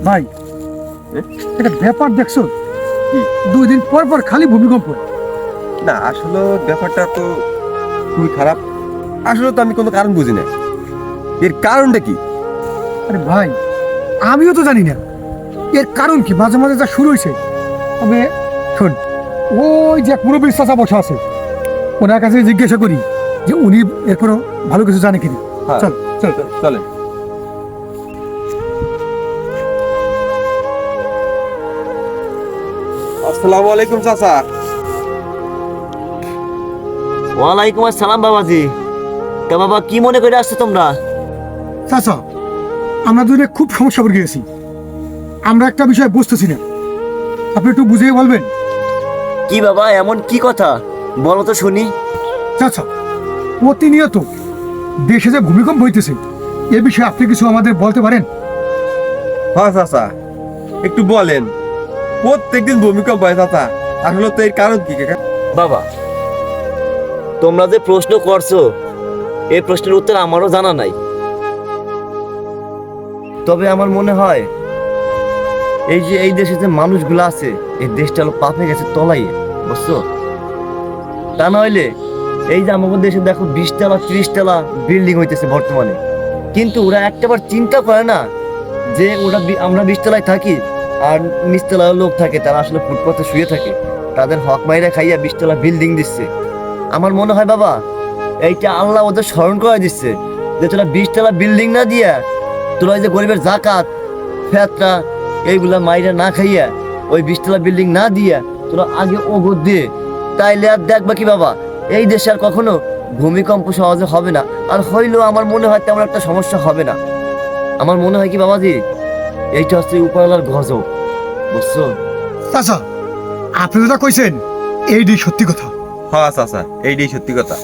ভাই একটা ব্যাপার দেখছো, 2 দিন পর পর খালি ভূমিকম্প। না আসলে ব্যাপারটা তো খুবই খারাপ। আসলে তো আমি কোনো কারণ বুঝি না, এর কারণটা কি? আরে ভাই, আমিও তো জানি না এর কারণ কি। মাঝে মাঝে যা শুরু হয়েছে, তবে শোন, ওই যে এক মুরব্বীর চাচা বসা আছে, ওনার কাছে জিজ্ঞাসা করি যে উনি এর কোনো ভালো কিছু জানে কিনা। হ্যাঁ। চল চল। চলেন। আসসালামু আলাইকুম চাচা। ওয়ালাইকুম আসসালাম বাবাজি। তা বাবা কি মনে করে আসছো তোমরা? চাচা, আমরা দুজনে খুব সমস্যা পড়ে গেছি। আমরা একটা বিষয় বুঝতেছি না, আপনি একটু বুঝিয়ে বলবেন? কি বাবা, এমন কি কথা বলো তো শুনি। চাচা, প্রতিনিয়ত দেশে যে ভূমিকম্প হইতেছে, এ বিষয়ে আপনি কিছু আমাদের বলতে পারেন? হ্যাঁ চাচা, একটু বলেন। প্রত্যেকদিন ভূমিকম্প হয় চাচা, আসলে তো এর কারণ কি কাকা? বাবা, তোমরা যে প্রশ্ন করছো এই প্রশ্নের উত্তর আমারও জানা নাই। তবে আমার মনে হয় এই যে এই দেশে যে মানুষগুলো আছে, এই দেশটা হলো পাপে গেছে তলাইয়ে, বুঝছো? তা নইলে এই যে আমাদের দেশে দেখো 20 তলা 30 তলা বিল্ডিং হইতেছে বর্তমানে, কিন্তু ওরা একটাবার চিন্তা করে না যে আমরা 20 তলায় থাকি আর নিচতলায় লোক থাকে, তারা আসলে ফুটপাতে শুয়ে থাকে, তাদের হক মাইরা খাইয়া 20 তলা বিল্ডিং দিচ্ছে। আমার মনে হয় বাবা, এইটা আল্লাহ ওদের স্মরণ করে দিচ্ছে যে তোরা 20 তলা বিল্ডিং না দিয়া, তোরা ওই যে গরিবের জাকাত ফেতরা এইগুলা মাইরা না খাইয়া, ওই 20 তলা বিল্ডিং না দিয়া তোরা আগে ওগো দিয়ে, তাইলে আর দেখবা কি বাবা, এই দেশে আর কখনো ভূমিকম্প সহজে হবে না, আর হইলেও আমার মনে হয় তেমন একটা সমস্যা হবে না। আমার মনে হয় কি বাবাজি, এইটা হচ্ছে উপরওয়ালার গজব, বুঝছো? চাচা, আপনি যেটা কইছেন এইটাই সত্যি কথা। হ্যাঁ চাচা, এইটাই সত্যি কথা।